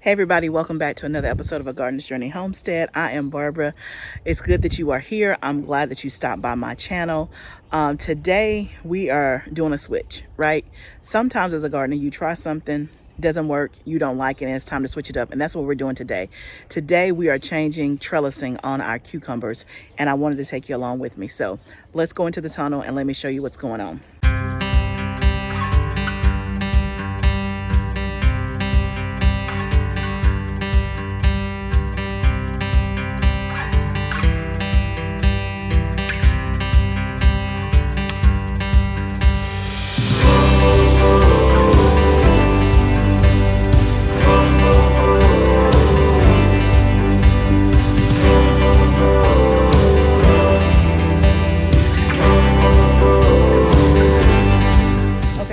Hey everybody, welcome back to another episode of A Gardener's Journey Homestead. I am Barbara. It's good that you are here. I'm glad that you stopped by my channel. Today we are doing a switch, right? Sometimes as a gardener, you try something, doesn't work, you don't like it, and it's time to switch it up. And that's what we're doing today. Today we are changing trellising on our cucumbers, and I wanted to take you along with me. So let's go into the tunnel and let me show you what's going on.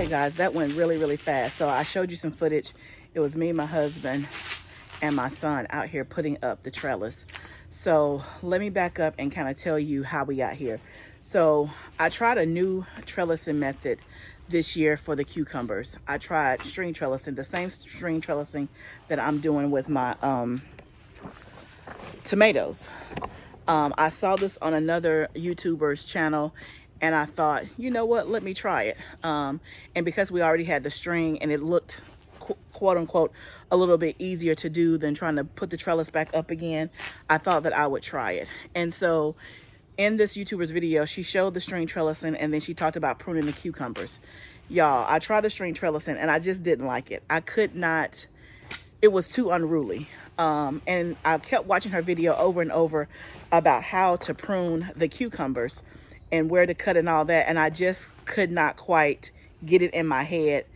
Guys, that went really fast. So I showed you some footage. It was me, my husband, and my son out here putting up the trellis. So let me back up and kind of tell you how we got here. So I tried a new trellising method this year for the cucumbers. I tried string trellising, the same string trellising that I'm doing with my tomatoes. I saw this on another YouTuber's channel, and I thought, you know what, let me try it. And because we already had the string and it looked quote unquote a little bit easier to do than trying to put the trellis back up again, I thought that I would try it. And so in this YouTuber's video, she showed the string trellising, and then she talked about pruning the cucumbers. Y'all, I tried the string trellising and I just didn't like it. I could not, it was too unruly. And I kept watching her video over and over about how to prune the cucumbers and where to cut and all that, and I just could not quite get it in my head.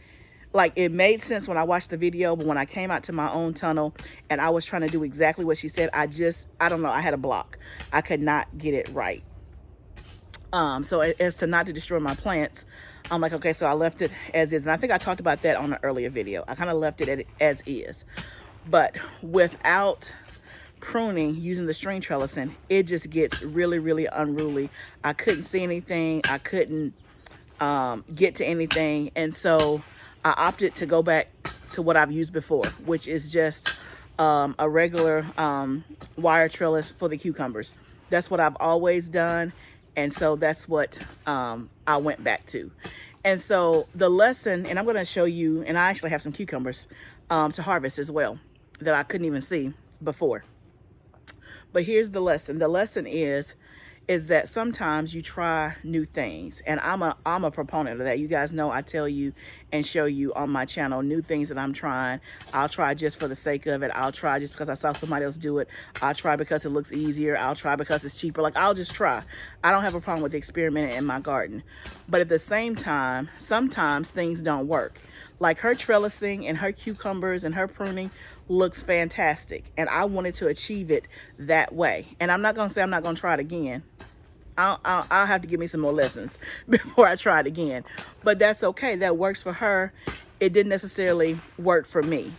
Like, it made sense when I watched the video, but when I came out to my own tunnel and I was trying to do exactly what she said, I don't know, I had a block. I could not get it right. So as to not to destroy my plants, I'm like, okay, so I left it as is. And I think I talked about that on an earlier video. I kind of left it as is. But without pruning using the string trellising, it just gets really unruly. I couldn't see anything. I couldn't get to anything. And so I opted to go back to what I've used before, which is just a regular wire trellis for the cucumbers. That's what I've always done. And so that's what I went back to. And so the lesson, and I'm going to show you, and I actually have some cucumbers to harvest as well that I couldn't even see before. But here's the lesson. The lesson is that sometimes you try new things, and I'm a proponent of that. You guys know I tell you and show you on my channel new things that I'm trying. I'll try just for the sake of it. I'll try just because I saw somebody else do it. I'll try because it looks easier. I'll try because it's cheaper. Like, I'll just try. I don't have a problem with experimenting in my garden. But at the same time, sometimes things don't work. Like her trellising and her cucumbers and her pruning looks fantastic, and I wanted to achieve it that way. And I'm not gonna say I'm not gonna try it again. I'll have to give me some more lessons before I try it again, but that's okay. That works for her. It didn't necessarily work for me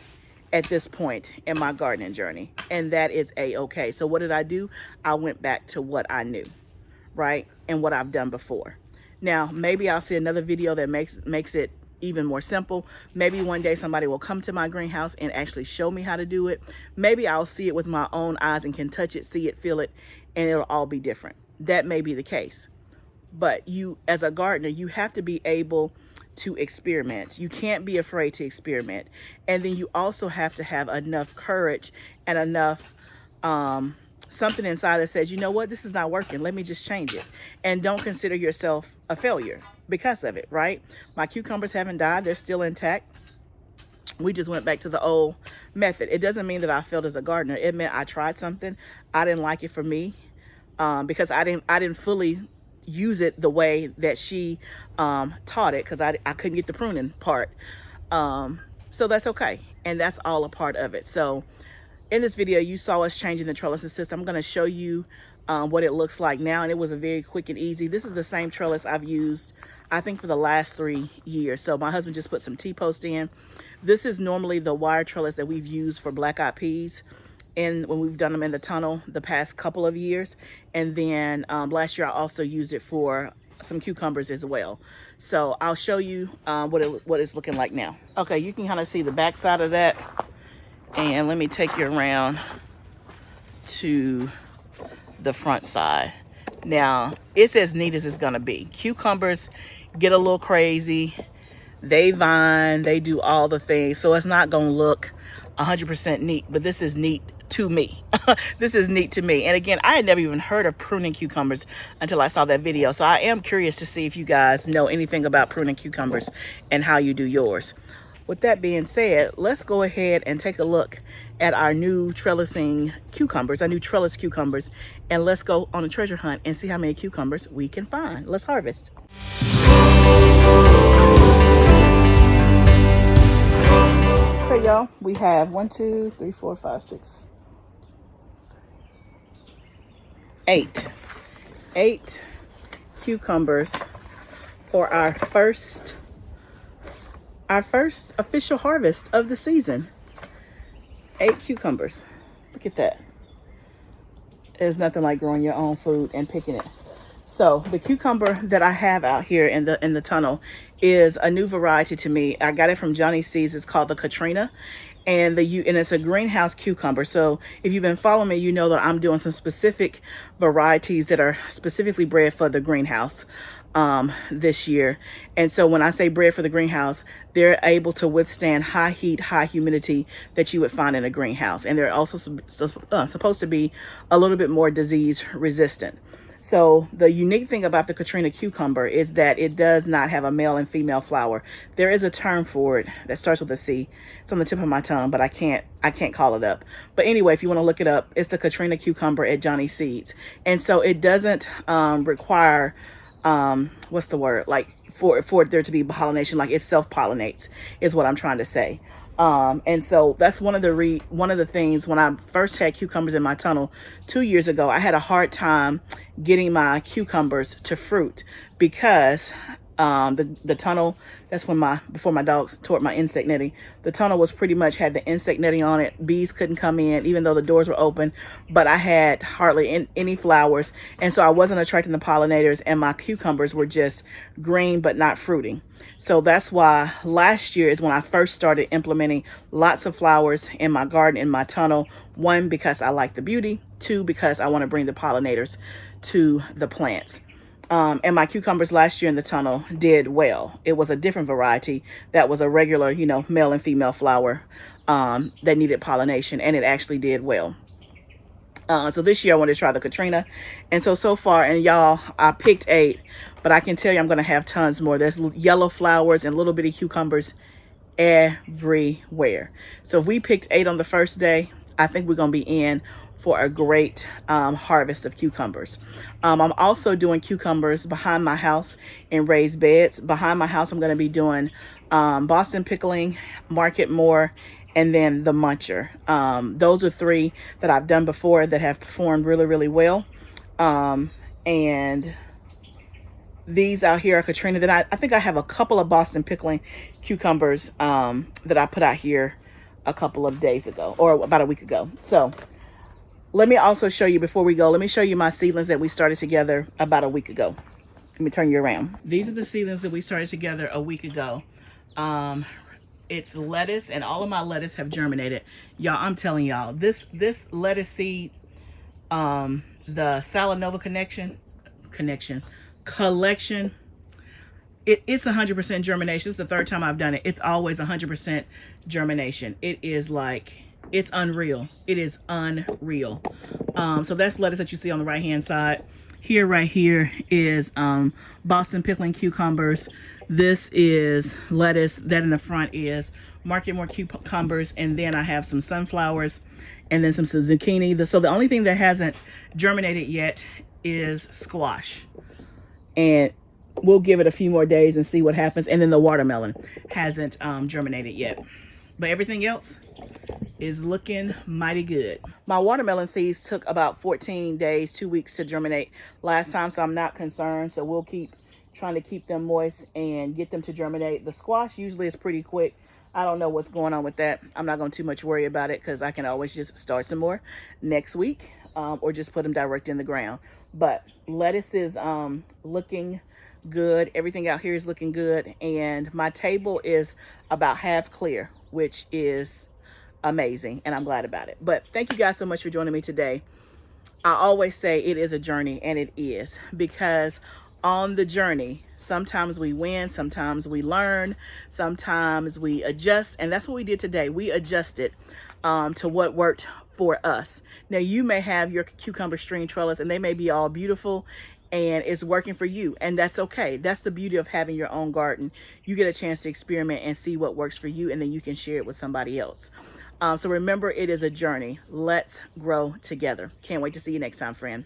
at this point in my gardening journey, and that is a-okay. So what did I do? I went back to what I knew, right, and what I've done before. Now maybe I'll see another video that makes it even more simple. Maybe one day somebody will come to my greenhouse and actually show me how to do it. Maybe I'll see it with my own eyes and can touch it, see it, feel it, and it'll all be different. That may be the case. But you, as a gardener, you have to be able to experiment. You can't be afraid to experiment. And then you also have to have enough courage and enough something inside that says, you know what, this is not working. Let me just change it. And don't consider yourself a failure because of it, right? My cucumbers haven't died. They're still intact. We just went back to the old method. It doesn't mean that I failed as a gardener. It meant I tried something. I didn't like it for me because I didn't fully use it the way that she taught it, because I couldn't get the pruning part. So that's okay. And that's all a part of it. So in this video, you saw us changing the trellising system. I'm going to show you what it looks like now, and it was a very quick and easy. This is the same trellis I've used, I think, for the last 3 years. So my husband just put some T-post in. This is normally the wire trellis that we've used for black-eyed peas, and when we've done them in the tunnel the past couple of years. And then last year I also used it for some cucumbers as well. So I'll show you what it's looking like now. Okay, you can kind of see the back side of that. And let me take you around to the front side. Now, it's as neat as it's gonna be. Cucumbers get a little crazy. They vine, they do all the things. So it's not gonna look 100% neat, but this is neat to me. This is neat to me. And again, I had never even heard of pruning cucumbers until I saw that video. So I am curious to see if you guys know anything about pruning cucumbers and how you do yours. With that being said, let's go ahead and take a look at our new trellising cucumbers, our new trellis cucumbers, and let's go on a treasure hunt and see how many cucumbers we can find. Let's harvest. Okay, y'all, we have 1, 2, 3, 4, 5, 6, 8 cucumbers for our first official harvest of the season. 8 cucumbers. Look at that. There's nothing like growing your own food and picking it. So the cucumber that I have out here in the tunnel is a new variety to me. I got it from Johnny C's. It's called the Katrina, and it's a greenhouse cucumber. So if you've been following me, you know that I'm doing some specific varieties that are specifically bred for the greenhouse this year. And so when I say bred for the greenhouse, they're able to withstand high heat, high humidity that you would find in a greenhouse, and they're also supposed to be a little bit more disease resistant. So the unique thing about the Katrina cucumber is that it does not have a male and female flower. There is a term for it that starts with a C. It's on the tip of my tongue, but I can't call it up. But anyway, if you want to look it up, it's the Katrina cucumber at Johnny Seeds. And so it doesn't require what's the word, like for there to be pollination, like it self-pollinates is what I'm trying to say. And so that's one of the things. When I first had cucumbers in my tunnel 2 years ago, I had a hard time getting my cucumbers to fruit because the tunnel, that's when before my dogs tore my insect netting, the tunnel was pretty much had the insect netting on it. Bees couldn't come in even though the doors were open, but I had hardly any flowers, and so I wasn't attracting the pollinators, and my cucumbers were just green but not fruiting. So that's why last year is when I first started implementing lots of flowers in my garden, in my tunnel. 1, because I like the beauty. 2, because I want to bring the pollinators to the plants. And my cucumbers last year in the tunnel did well. It was a different variety that was a regular, male and female flower that needed pollination, and it actually did well. So this year I wanted to try the Katrina. And so far, and y'all, I picked 8, but I can tell you I'm going to have tons more. There's yellow flowers and little bitty cucumbers everywhere. So if we picked 8 on the first day, I think we're going to be in for a great harvest of cucumbers. I'm also doing cucumbers behind my house in raised beds. Behind my house, I'm going to be doing Boston pickling, Ardmore, and then the muncher. Those are 3 that I've done before that have performed really, really well. And these out here are Katrina. Then I think I have a couple of Boston pickling cucumbers that I put out here a couple of days ago, or about a week ago. So let me also show you, before we go, let me show you my seedlings that we started together about a week ago. Let me turn you around. These are the seedlings that we started together a week ago. It's lettuce, and all of my lettuce have germinated. Y'all, I'm telling y'all, this lettuce seed, the Salanova collection, it's 100% germination. It's the 3rd time I've done it. It's always 100% germination. It is like, it's unreal. It is unreal. So that's lettuce that you see on the right hand side. Right here is Boston pickling cucumbers. This is lettuce. That in the front is Ardmore cucumbers, and then I have some sunflowers and then some zucchini. So the only thing that hasn't germinated yet is squash, and we'll give it a few more days and see what happens. And then the watermelon hasn't germinated yet, but everything else is looking mighty good. My watermelon seeds took about 14 days, 2 weeks to germinate last time, so I'm not concerned. So we'll keep trying to keep them moist and get them to germinate. The squash usually is pretty quick. I don't know what's going on with that. I'm not going to too much worry about it because I can always just start some more next week, or just put them direct in the ground. But lettuce is looking good. Everything out here is looking good, and my table is about half clear, which is amazing, and I'm glad about it. But thank you guys so much for joining me today. I always say it is a journey, and it is, because on the journey, sometimes we win, sometimes we learn, sometimes we adjust, and that's what we did today. We adjusted to what worked for us. Now, you may have your cucumber string trellis, and they may be all beautiful, and it's working for you, and that's okay. That's the beauty of having your own garden. You get a chance to experiment and see what works for you, and then you can share it with somebody else. So remember, it is a journey. Let's grow together. Can't wait to see you next time, friend.